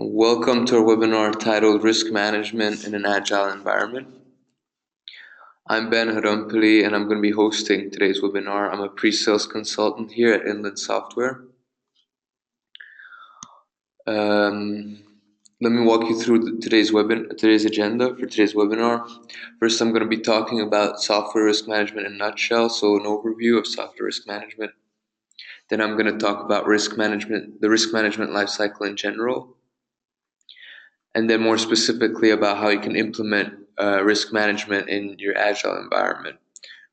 Welcome to our webinar titled Risk Management in an Agile Environment. I'm Ben Harampali and I'm going to be hosting today's webinar. I'm a pre-sales consultant here at Inland Software. Let me walk you through today's agenda for today's webinar. First, I'm going to be talking about software risk management in a nutshell, so an overview of software risk management. Then I'm going to talk about risk management, the risk management lifecycle in general, and then more specifically about how you can implement risk management in your Agile environment,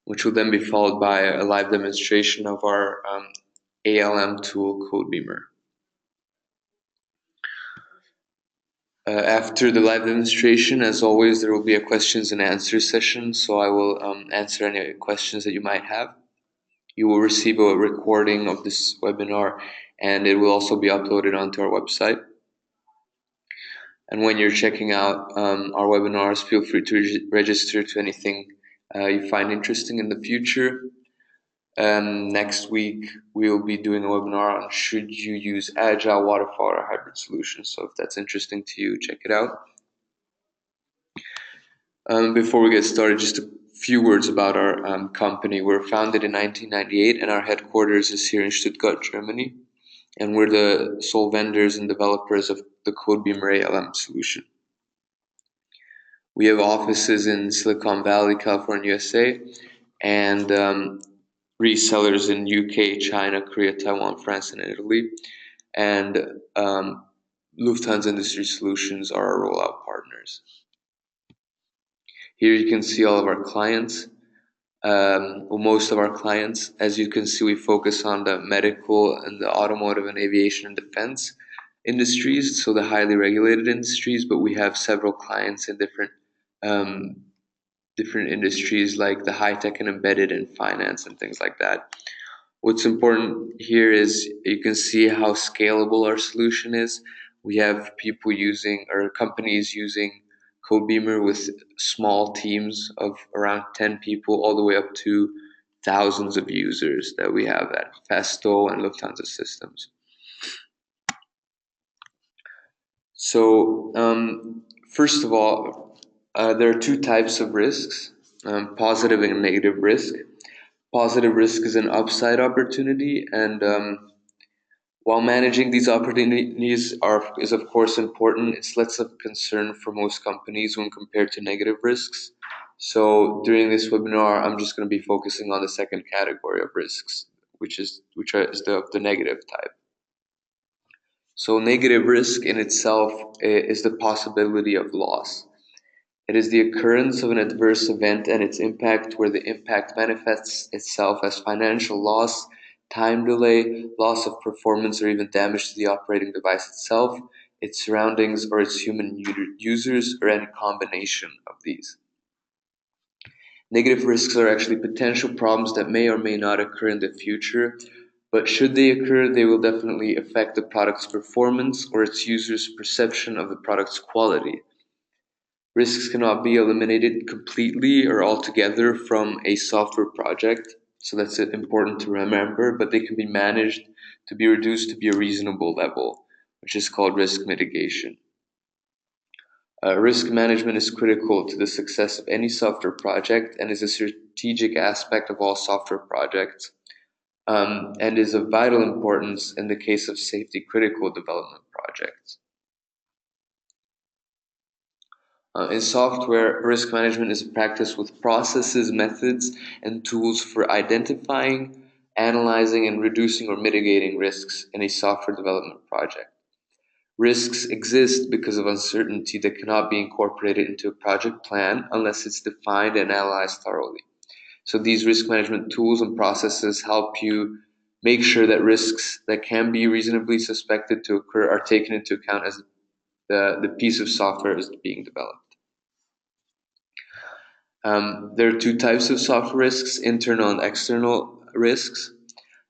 which will then be followed by a live demonstration of our ALM tool, codeBeamer. After the live demonstration, as always, there will be a questions and answers session, so I will answer any questions that you might have. You will receive a recording of this webinar, and it will also be uploaded onto our website. And when you're checking out our webinars, feel free to register to anything you find interesting in the future. Next week, we will be doing a webinar on should you use Agile, Waterfall, or hybrid solutions. So if that's interesting to you, check it out. Before we get started, just a few words about our company. We're founded in 1998 and our headquarters is here in Stuttgart, Germany. And we're the sole vendors and developers of the codeBeamer ALM solution. We have offices in Silicon Valley, California, USA, and resellers in UK, China, Korea, Taiwan, France, and Italy. And Lufthansa Industry Solutions are our rollout partners. Here you can see all of our clients, most of our clients. As you can see, we focus on the medical and the automotive and aviation and defense industries, so the highly regulated industries, but we have several clients in different industries like the high-tech and embedded and finance and things like that. What's important here is you can see how scalable our solution is. We have people using, or companies using codeBeamer with small teams of around 10 people all the way up to thousands of users that we have at Festo and Lufthansa Systems. So first of all, there are two types of risks, positive and negative risk. Positive risk is an upside opportunity, and while managing these opportunities is of course important, it's less of a concern for most companies when compared to negative risks. So during this webinar, I'm just going to be focusing on the second category of risks, which is the negative type. So negative risk in itself is the possibility of loss. It is the occurrence of an adverse event and its impact where the impact manifests itself as financial loss, time delay, loss of performance, or even damage to the operating device itself, its surroundings, or its human users, or any combination of these. Negative risks are actually potential problems that may or may not occur in the future, but should they occur, they will definitely affect the product's performance or its users' perception of the product's quality. Risks cannot be eliminated completely or altogether from a software project, so that's important to remember, but they can be managed to be reduced to be a reasonable level, which is called risk mitigation. Risk management is critical to the success of any software project and is a strategic aspect of all software projects, and is of vital importance in the case of safety-critical development projects. In software, risk management is a practice with processes, methods, and tools for identifying, analyzing, and reducing or mitigating risks in a software development project. Risks exist because of uncertainty that cannot be incorporated into a project plan unless it's defined and analyzed thoroughly. So these risk management tools and processes help you make sure that risks that can be reasonably suspected to occur are taken into account as the piece of software is being developed. There are two types of software risks, internal and external risks.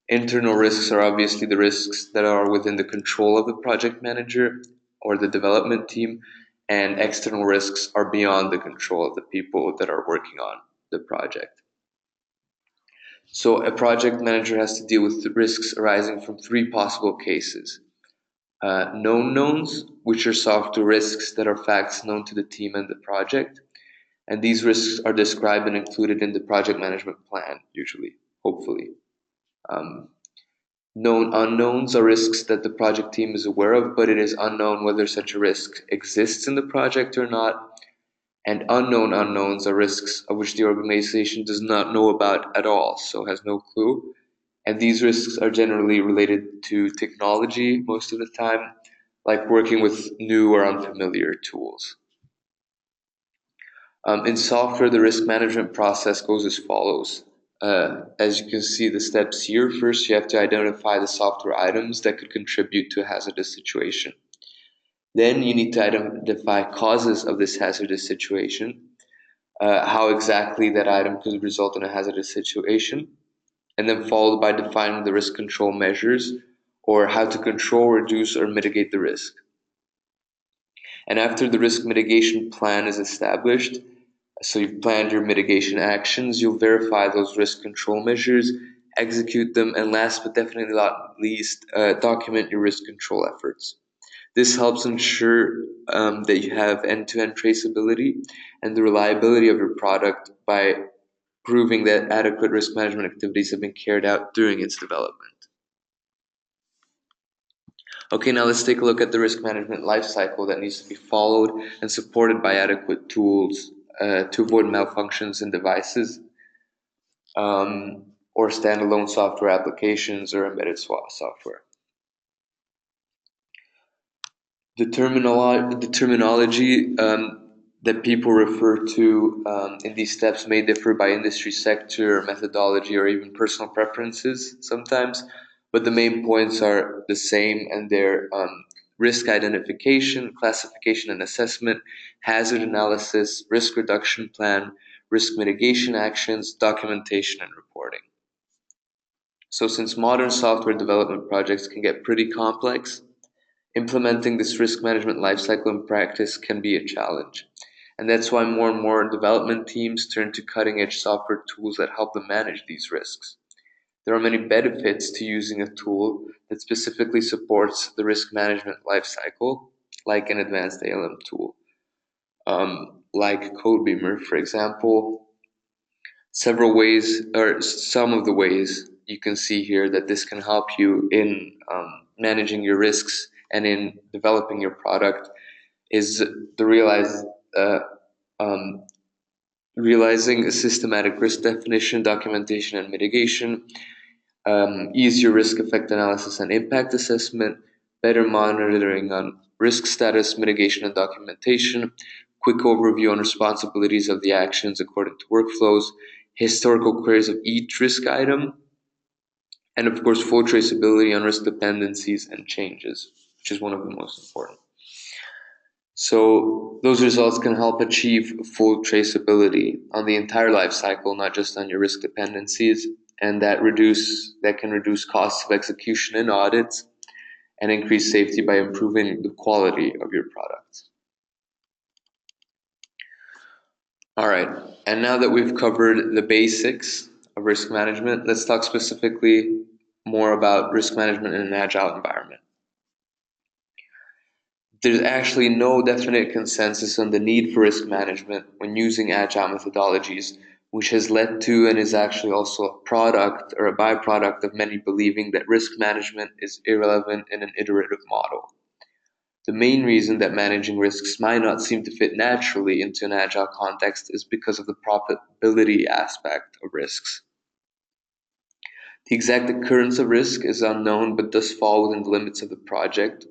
Internal risks are obviously the risks that are within the control of the project manager or the development team, and external risks are beyond the control of the people that are working on the project. So a project manager has to deal with the risks arising from three possible cases. known knowns, which are software risks that are facts known to the team and the project. And these risks are described and included in the project management plan, usually, hopefully. Um, Known unknowns are risks that the project team is aware of, but it is unknown whether such a risk exists in the project or not. And unknown unknowns are risks of which the organization does not know about at all, so has no clue. And these risks are generally related to technology most of the time, like working with new or unfamiliar tools. In software, the risk management process goes as follows. As you can see the steps here, first you have to identify the software items that could contribute to a hazardous situation. Then you need to identify causes of this hazardous situation, how exactly that item could result in a hazardous situation, and then followed by defining the risk control measures or how to control, reduce, or mitigate the risk. And after the risk mitigation plan is established, so you've planned your mitigation actions, you'll verify those risk control measures, execute them, and last but definitely not least, document your risk control efforts. This helps ensure that you have end-to-end traceability and the reliability of your product by proving that adequate risk management activities have been carried out during its development. Okay, now let's take a look at the risk management lifecycle that needs to be followed and supported by adequate tools to avoid malfunctions in devices or standalone software applications or embedded software. The terminology that people refer to in these steps may differ by industry sector, methodology, or even personal preferences sometimes, but the main points are the same, and they're risk identification, classification and assessment, hazard analysis, risk reduction plan, risk mitigation actions, documentation, and reporting. So since modern software development projects can get pretty complex, implementing this risk management lifecycle in practice can be a challenge. And that's why more and more development teams turn to cutting edge software tools that help them manage these risks. There are many benefits to using a tool that specifically supports the risk management lifecycle, like an advanced ALM tool, like codeBeamer, for example. Several ways, or some of the ways you can see here that this can help you in managing your risks and in developing your product is uh, um, realizing a systematic risk definition, documentation, and mitigation, easier risk effect analysis and impact assessment, better monitoring on risk status, mitigation, and documentation, quick overview on responsibilities of the actions according to workflows, historical queries of each risk item, and of course, full traceability on risk dependencies and changes, which is one of the most important. So those results can help achieve full traceability on the entire life cycle, not just on your risk dependencies, and that can reduce costs of execution and audits and increase safety by improving the quality of your products. All right, and now that we've covered the basics of risk management, let's talk specifically more about risk management in an agile environment. There's actually no definite consensus on the need for risk management when using agile methodologies, which has led to and is actually also a product or a byproduct of many believing that risk management is irrelevant in an iterative model. The main reason that managing risks might not seem to fit naturally into an agile context is because of the profitability aspect of risks. The exact occurrence of risk is unknown but does fall within the limits of the project,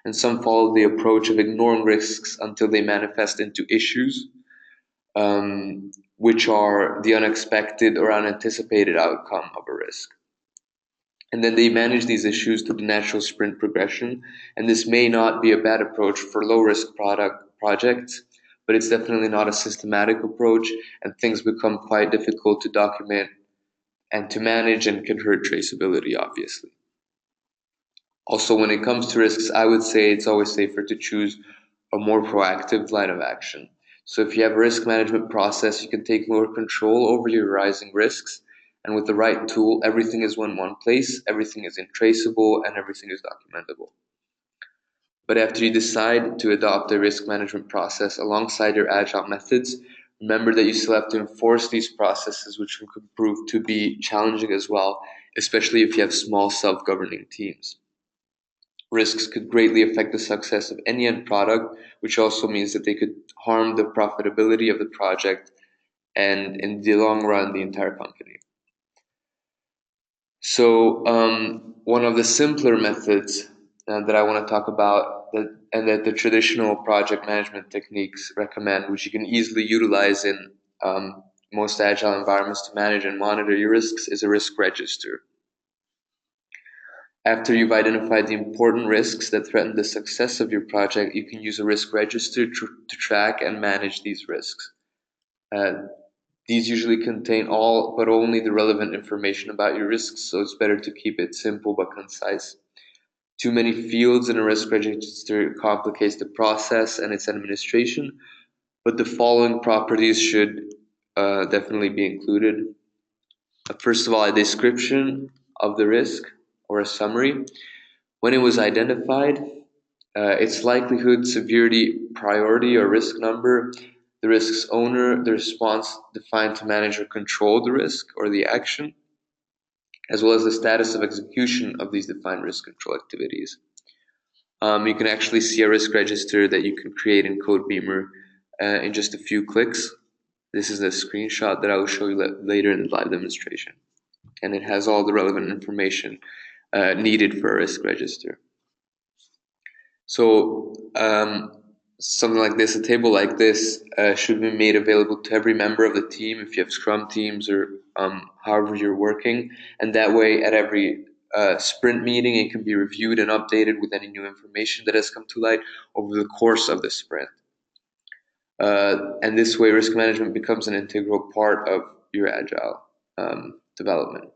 and some follow the approach of ignoring risks until they manifest into issues, which are the unexpected or unanticipated outcome of a risk. And then they manage these issues through the natural sprint progression. And this may not be a bad approach for low risk projects, but it's definitely not a systematic approach, and things become quite difficult to document and to manage and can hurt traceability, obviously. Also, when it comes to risks, I would say it's always safer to choose a more proactive line of action. So if you have a risk management process, you can take more control over your rising risks. And with the right tool, everything is in one place, everything is traceable, and everything is documentable. But after you decide to adopt a risk management process alongside your agile methods, remember that you still have to enforce these processes, which could prove to be challenging as well, especially if you have small self-governing teams. Risks could greatly affect the success of any end product, which also means that they could harm the profitability of the project and, in the long run, the entire company. So, one of the simpler methods that I want to talk about, that the traditional project management techniques recommend, which you can easily utilize in most agile environments to manage and monitor your risks, is a risk register. After you've identified the important risks that threaten the success of your project, you can use a risk register to track and manage these risks. These usually contain all but only the relevant information about your risks, so it's better to keep it simple but concise. Too many fields in a risk register complicates the process and its administration, but the following properties should definitely be included. First of all, a description of the risk or a summary. When it was identified, its likelihood, severity, priority, or risk number, the risk's owner, the response defined to manage or control the risk or the action, as well as the status of execution of these defined risk control activities. You can actually see a risk register that you can create in codeBeamer in just a few clicks. This is a screenshot that I will show you later in the live demonstration. And it has all the relevant information needed for a risk register. So something like this, a table like this, should be made available to every member of the team if you have Scrum teams or however you're working. And that way, at every sprint meeting, it can be reviewed and updated with any new information that has come to light over the course of the sprint. And this way, risk management becomes an integral part of your agile development.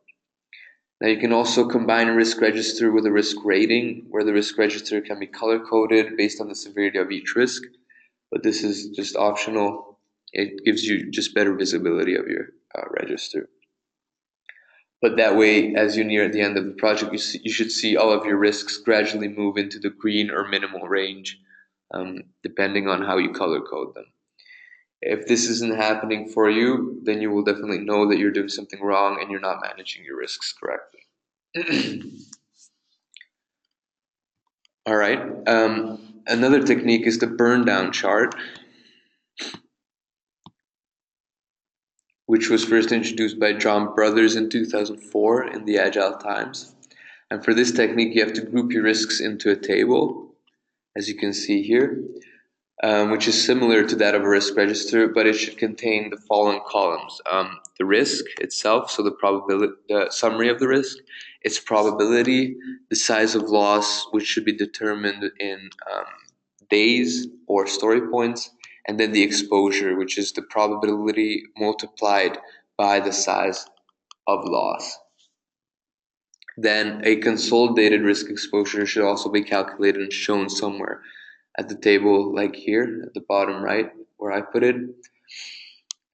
Now you can also combine a risk register with a risk rating, where the risk register can be color-coded based on the severity of each risk, but this is just optional. It gives you just better visibility of your register. But that way, as you near the end of the project, you should see all of your risks gradually move into the green or minimal range, depending on how you color code them. If this isn't happening for you, then you will definitely know that you're doing something wrong and you're not managing your risks correctly. All right. Another technique is the Burndown Chart, which was first introduced by John Brothers in 2004 in the Agile Times. And for this technique, you have to group your risks into a table, as you can see here, which is similar to that of a risk register, but it should contain the following columns. The risk itself, so the summary of the risk, its probability, the size of loss, which should be determined in days or story points, and then the exposure, which is the probability multiplied by the size of loss. Then a consolidated risk exposure should also be calculated and shown somewhere at the table, like here at the bottom right where I put it.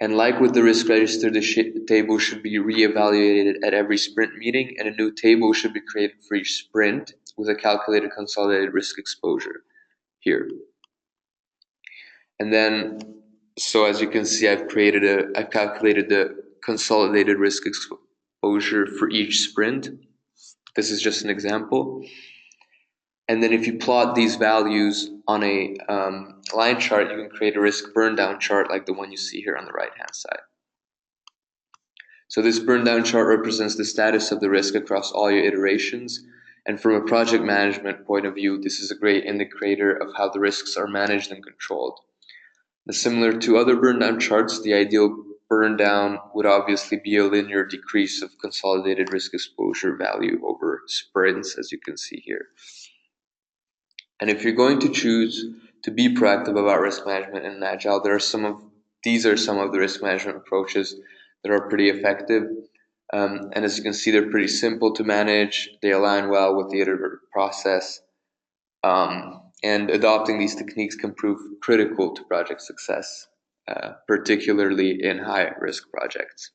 And like with the risk register, the table should be reevaluated at every sprint meeting, and a new table should be created for each sprint with a calculated consolidated risk exposure here. And then, so as you can see, I've calculated the consolidated risk exposure for each sprint. This is just an example. And then if you plot these values on a line chart, you can create a risk burndown chart like the one you see here on the right-hand side. So this burndown chart represents the status of the risk across all your iterations. And from a project management point of view, this is a great indicator of how the risks are managed and controlled. Now, similar to other burndown charts, the ideal burndown would obviously be a linear decrease of consolidated risk exposure value over sprints, as you can see here. And if you're going to choose to be proactive about risk management in Agile, these are some of the risk management approaches that are pretty effective. And as you can see, they're pretty simple to manage. They align well with the iterative process. And adopting these techniques can prove critical to project success, particularly in high-risk projects.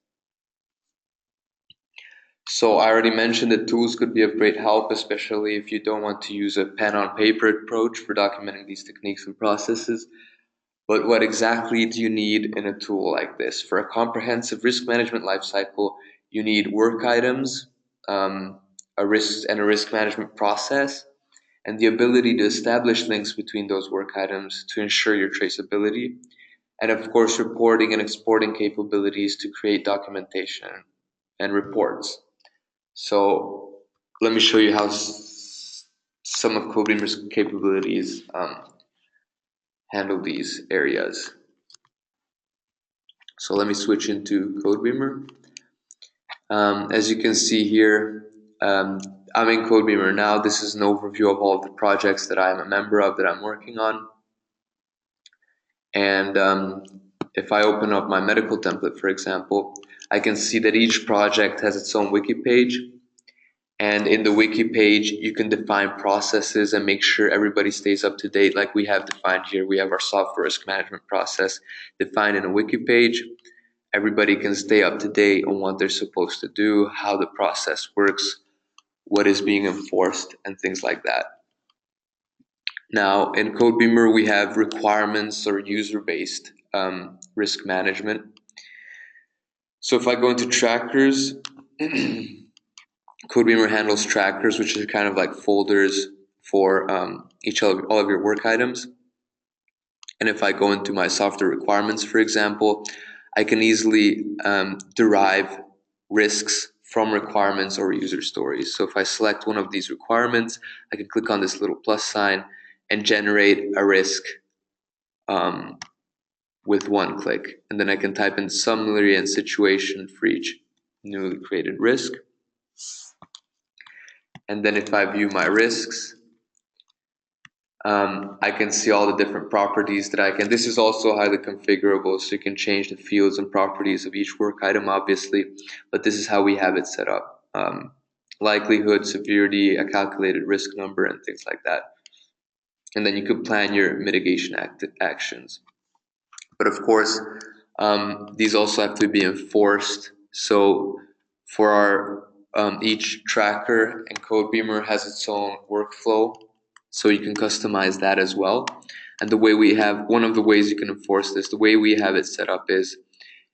So I already mentioned that tools could be of great help, especially if you don't want to use a pen on paper approach for documenting these techniques and processes. But what exactly do you need in a tool like this? For a comprehensive risk management lifecycle, you need work items, a risk management process, and the ability to establish links between those work items to ensure your traceability, and of course, reporting and exporting capabilities to create documentation and reports. So let me show you how some of codeBeamer's capabilities handle these areas. So let me switch into codeBeamer. As you can see here, I'm in codeBeamer now. This is an overview of all of the projects that I'm a member of, that I'm working on. And if I open up my medical template, for example, I can see that each project has its own wiki page. And in the wiki page, you can define processes and make sure everybody stays up to date, like we have defined here. We have our software risk management process defined in a wiki page. Everybody can stay up to date on what they're supposed to do, how the process works, what is being enforced, and things like that. Now, in codeBeamer, we have requirements or user-based risk management. So if I go into trackers, codeBeamer handles trackers, which is kind of like folders for all of your work items. And if I go into my software requirements, for example, I can easily derive risks from requirements or user stories. So if I select one of these requirements, I can click on this little plus sign and generate a risk with one click. And then I can type in summary and situation for each newly created risk. And then if I view my risks, I can see all the different properties that I can. This is also highly configurable, so you can change the fields and properties of each work item, obviously, but this is how we have it set up. Likelihood, severity, a calculated risk number, and things like that. And then you could plan your mitigation actions. But of course, these also have to be enforced. So for our each tracker, and codeBeamer has its own workflow, so you can customize that as well. And the way we have, one of the ways you can enforce this, the way we have it set up is,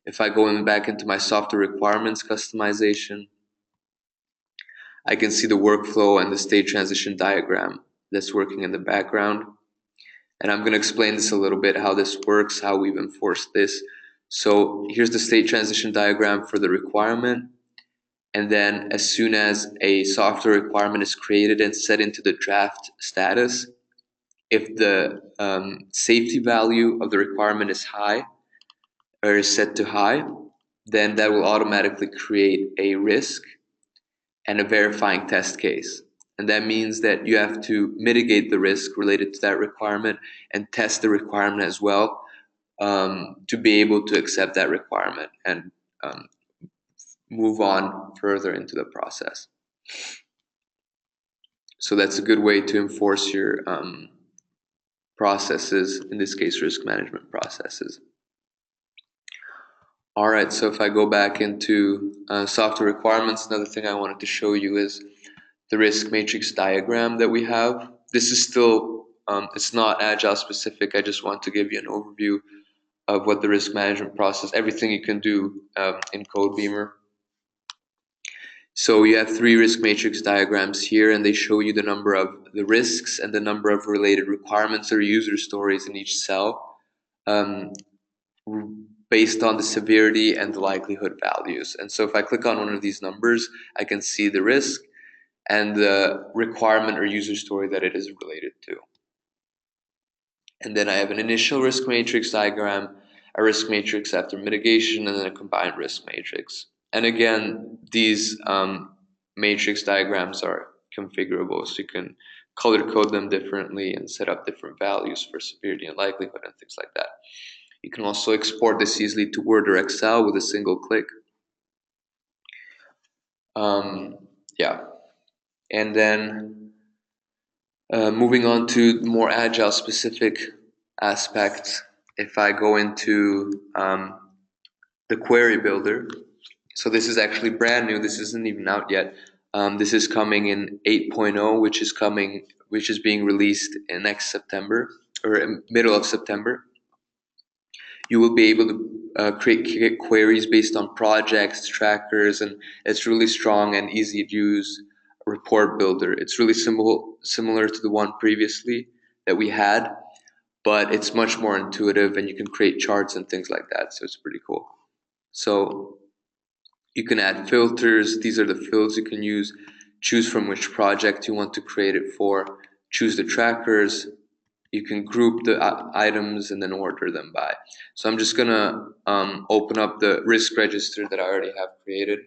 if I go back into my software requirements customization, I can see the workflow and the state transition diagram that's working in the background. And I'm going to explain this a little bit, how this works, how we've enforced this. So here's the state transition diagram for the requirement. And then as soon as a software requirement is created and set into the draft status, if the safety value of the requirement is high, or is set to high, then that will automatically create a risk and a verifying test case. And that means that you have to mitigate the risk related to that requirement and test the requirement as well, to be able to accept that requirement and move on further into the process. So that's a good way to enforce your processes, in this case, risk management processes. All right, so if I go back into software requirements, another thing I wanted to show you is the risk matrix diagram that we have. This is still, it's not Agile specific. I just want to give you an overview of what the risk management process, everything you can do in codeBeamer. So you have 3 risk matrix diagrams here, and they show you the number of the risks and the number of related requirements or user stories in each cell, based on the severity and the likelihood values. And so if I click on one of these numbers, I can see the risk and the requirement or user story that it is related to. And then I have an initial risk matrix diagram, a risk matrix after mitigation, and then a combined risk matrix. And again, these matrix diagrams are configurable, so you can color code them differently and set up different values for severity and likelihood and things like that. You can also export this easily to Word or Excel with a single click. Yeah. And then moving on to more Agile specific aspects, if I go into the query builder, So this is actually brand new. This isn't even out yet. This is coming in 8.0, which is being released in next September or middle of September. You will be able to create queries based on projects, trackers, and it's really strong and easy to use report builder. It's really similar to the one previously that we had, but it's much more intuitive and you can create charts and things like that. So it's pretty cool. So you can add filters. These are the fields you can use. Choose from which project you want to create it for. Choose the trackers. You can group the items and then order them by. So I'm just gonna open up the risk register that I already have created.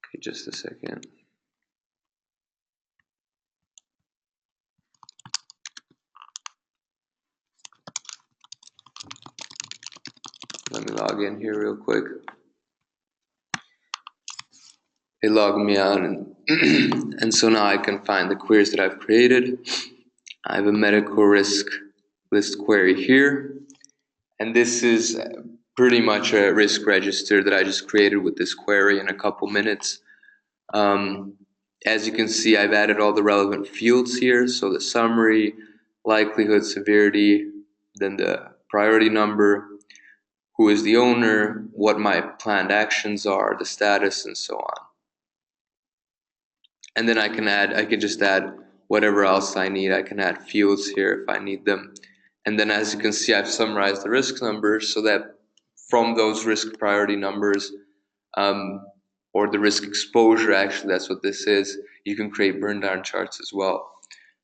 Okay, just a second. Let me log in here real quick. It logged me out, and and so now I can find the queries that I've created. I have a medical risk list query here, and this is pretty much a risk register that I just created with this query in a couple minutes. As you can see, I've added all the relevant fields here, so the summary, likelihood, severity, then the priority number, who is the owner, what my planned actions are, the status, and so on. And then I can just add whatever else I need. I can add fields here if I need them. And then as you can see, I've summarized the risk numbers so that from those risk priority numbers, or the risk exposure, actually that's what this is, you can create burndown charts as well.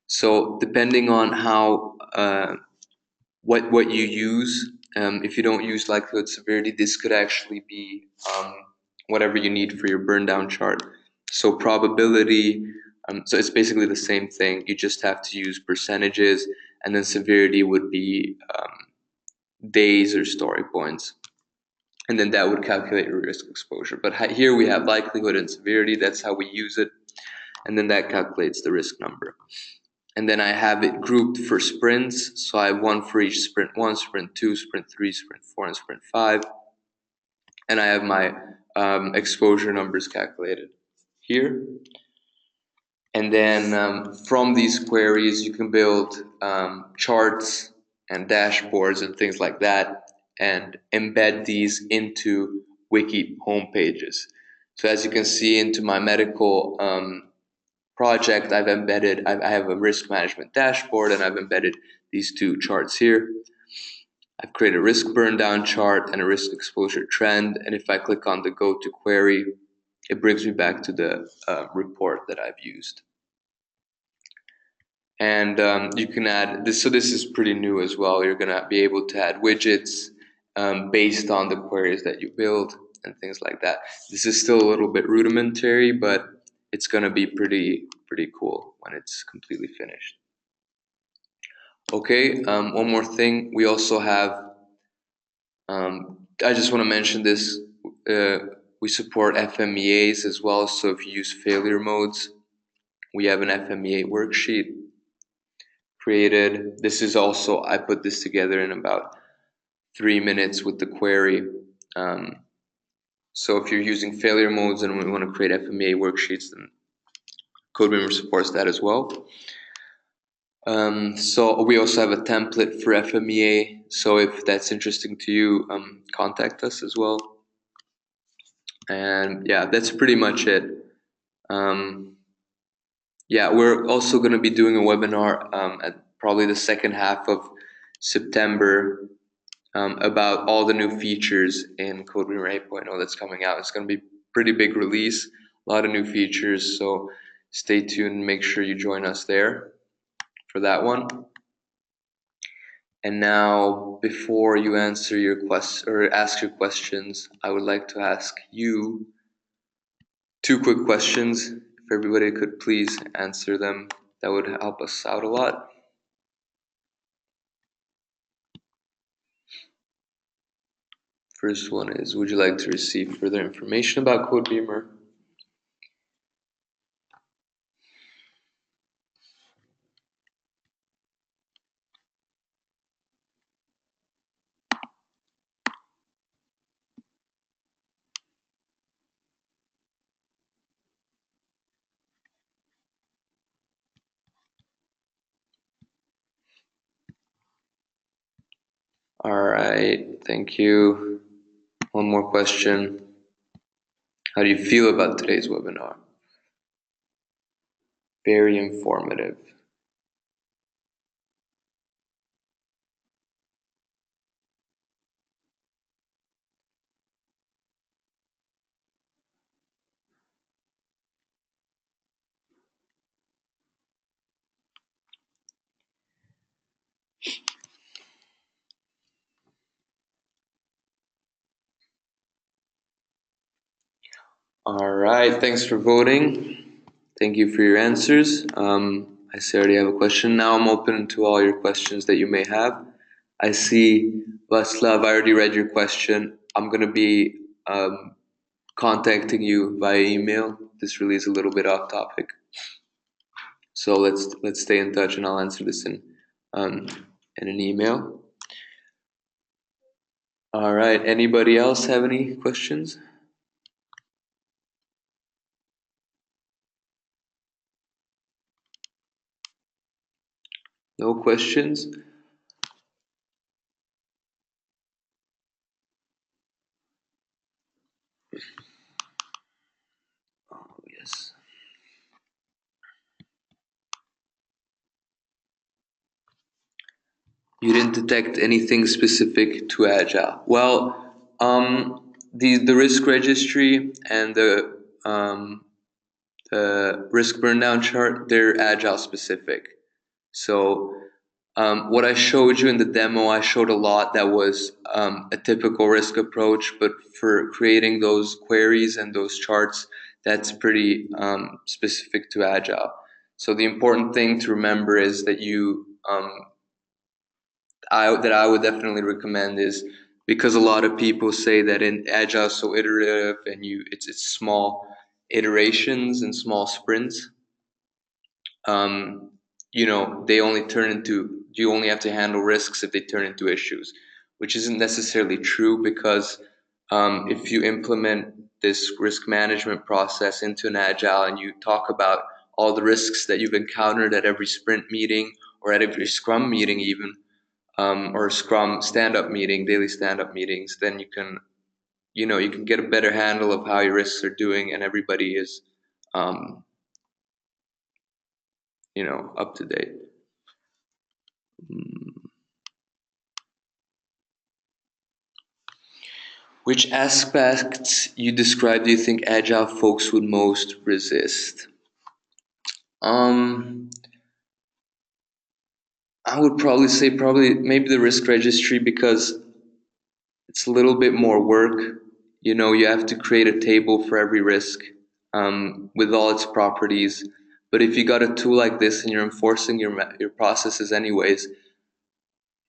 So depending on how what you use, if you don't use likelihood severity, this could actually be whatever you need for your burndown chart. So probability, so it's basically the same thing. You just have to use percentages, and then severity would be days or story points. And then that would calculate your risk exposure. But here we have likelihood and severity. That's how we use it. And then that calculates the risk number. And then I have it grouped for sprints. So I have one for each sprint 1, sprint 2, sprint 3, sprint 4, and sprint 5. And I have my exposure numbers calculated here. And then from these queries, you can build charts and dashboards and things like that, and embed these into wiki homepages. So as you can see, into my medical project, I have a risk management dashboard, and I've embedded these two charts here. I've created a risk burndown chart and a risk exposure trend, and if I click on the go to query, it brings me back to the report that I've used. And you can add this. So this is pretty new as well. You're gonna be able to add widgets based on the queries that you build and things like that. This is still a little bit rudimentary, but it's gonna be pretty cool when it's completely finished. Okay, one more thing. We also have. I just want to mention this. We support FMEAs as well. So if you use failure modes, we have an FMEA worksheet created. This is also, I put this together in about 3 minutes with the query. So if you're using failure modes and we want to create FMEA worksheets, then codeBeamer supports that as well. So we also have a template for FMEA. So if that's interesting to you, contact us as well. And yeah, that's pretty much it. Yeah, we're also going to be doing a webinar at probably the second half of September about all the new features in codeBeamer 8.0 that's coming out. It's going to be a pretty big release, a lot of new features, so stay tuned. Make sure you join us there for that one. And now, before you answer your ask your questions, I would like to ask you 2 quick questions. If everybody could please answer them, that would help us out a lot. First one is, would you like to receive further information about codeBeamer? All right, thank you. One more question. How do you feel about today's webinar? Very informative. All right, thanks for voting. Thank you for your answers. I see I already have a question. Now I'm open to all your questions that you may have. I see, Vaslav, I already read your question. I'm going to be contacting you via email. This really is a little bit off topic. So let's stay in touch, and I'll answer this in an email. All right. Anybody else have any questions? No questions? Oh, yes. You didn't detect anything specific to Agile. Well, the risk registry and the risk burndown chart, they're Agile specific. So what I showed you in the demo, I showed a lot that was a typical risk approach, but for creating those queries and those charts, that's pretty specific to Agile. So the important thing to remember is that I would definitely recommend is, because a lot of people say that in Agile is so iterative and it's small iterations and small sprints. They only turn into, you only have to handle risks if they turn into issues, which isn't necessarily true, because if you implement this risk management process into an Agile and you talk about all the risks that you've encountered at every sprint meeting or at every Scrum meeting even, or Scrum stand-up meeting, daily stand-up meetings, then you can get a better handle of how your risks are doing, and everybody is up to date. Which aspects you described do you think Agile folks would most resist? I would probably say maybe the risk registry, because it's a little bit more work. You have to create a table for every risk with all its properties. But if you got a tool like this and you're enforcing your processes anyways,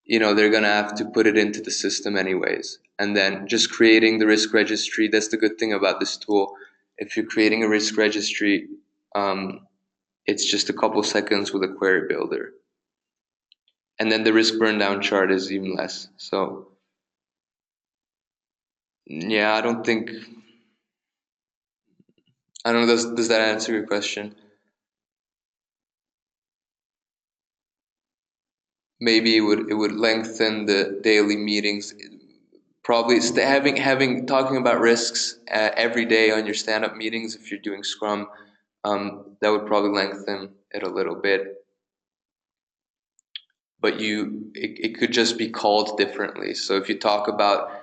they're going to have to put it into the system anyways. And then just creating the risk registry, that's the good thing about this tool. If you're creating a risk registry, it's just a couple seconds with a query builder. And then the risk burndown chart is even less. So, yeah, I don't know, does that answer your question? Maybe it would lengthen the daily meetings. Probably talking about risks every day on your stand-up meetings, if you're doing Scrum, that would probably lengthen it a little bit. But it could just be called differently. So if you talk about,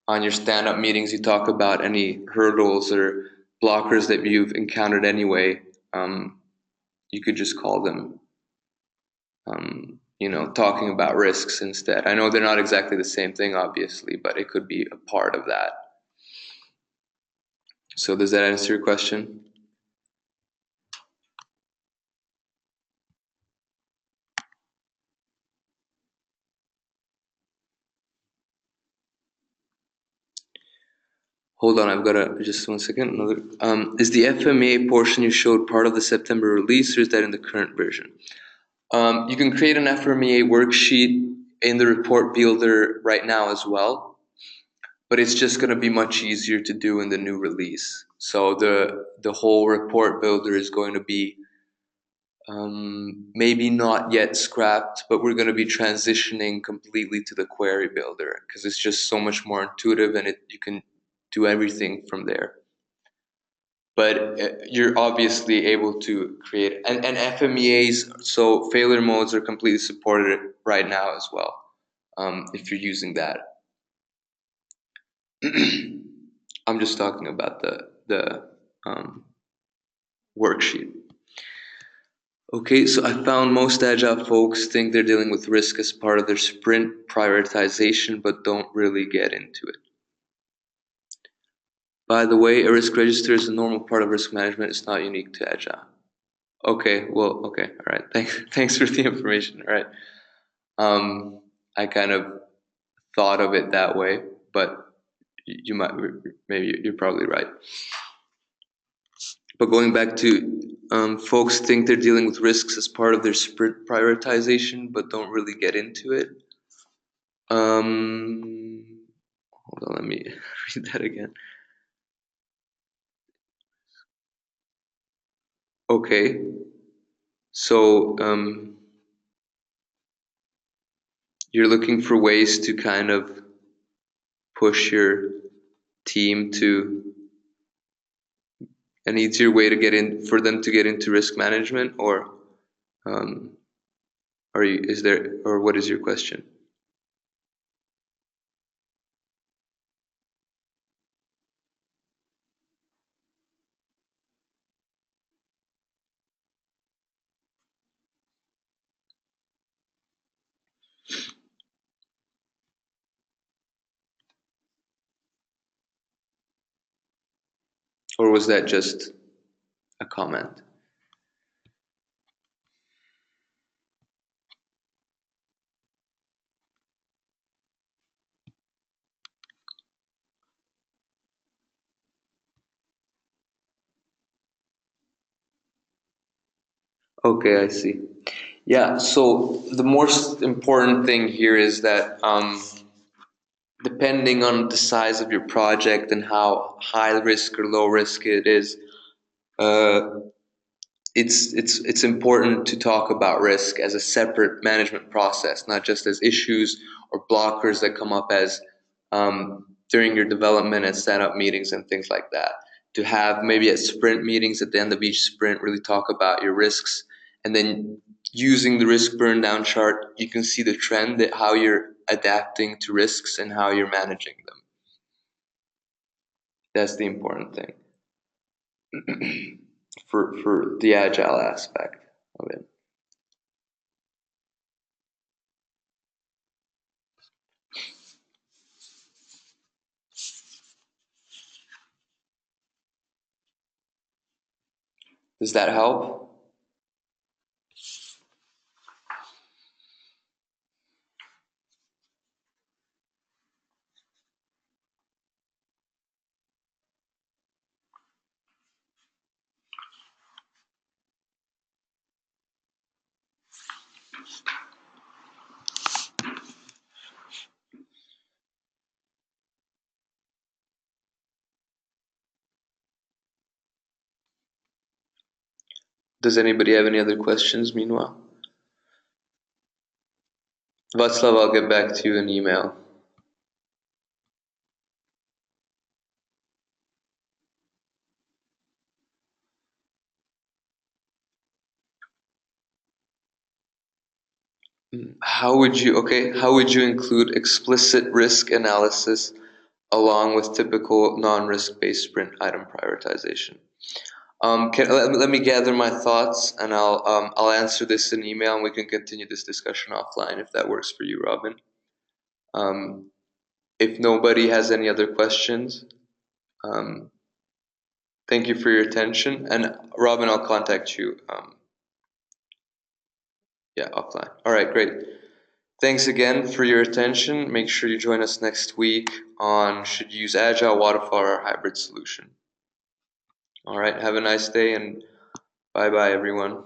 on your stand-up meetings, you talk about any hurdles or blockers that you've encountered anyway, you could just call them talking about risks instead. I know they're not exactly the same thing, obviously, but it could be a part of that. So does that answer your question? Hold on, I've got to just 1 second. Is the FMEA portion you showed part of the September release, or is that in the current version? You can create an FMEA worksheet in the report builder right now as well, but it's just going to be much easier to do in the new release. So the whole report builder is going to be maybe not yet scrapped, but we're going to be transitioning completely to the query builder because it's just so much more intuitive and you can do everything from there. But you're obviously able to create and FMEAs, so failure modes are completely supported right now as well, if you're using that. I'm just talking about the worksheet. Okay, so I found most Agile folks think they're dealing with risk as part of their sprint prioritization, but don't really get into it. By the way, a risk register is a normal part of risk management. It's not unique to Agile. Okay, well, okay, all right. Thanks for the information. All right. I kind of thought of it that way, but you might, maybe you're probably right. But going back to folks think they're dealing with risks as part of their sprint prioritization, but don't really get into it. Hold on, let me read that again. Okay, so you're looking for ways to kind of push your team to an easier way to get in for them to get into risk management, or what is your question? Or was that just a comment? Okay, I see. Yeah, so the most important thing here is that depending on the size of your project and how high risk or low risk it is, uh, it's important to talk about risk as a separate management process, not just as issues or blockers that come up as during your development and stand-up meetings and things like that. To have maybe at sprint meetings at the end of each sprint really talk about your risks, and then using the risk burndown chart, you can see the trend that how you're adapting to risks and how you're managing them. That's the important thing for the agile aspect of it. Does that help? Does anybody have any other questions meanwhile? Václav, I'll get back to you in email. How would you include explicit risk analysis along with typical non-risk based sprint item prioritization? Let me gather my thoughts and I'll answer this in email and we can continue this discussion offline if that works for you, Robin. If nobody has any other questions, thank you for your attention, and Robin, I'll contact you offline. All right, great. Thanks again for your attention. Make sure you join us next week on should you use Agile, Waterfall, or hybrid solution. All right, have a nice day and bye bye, everyone.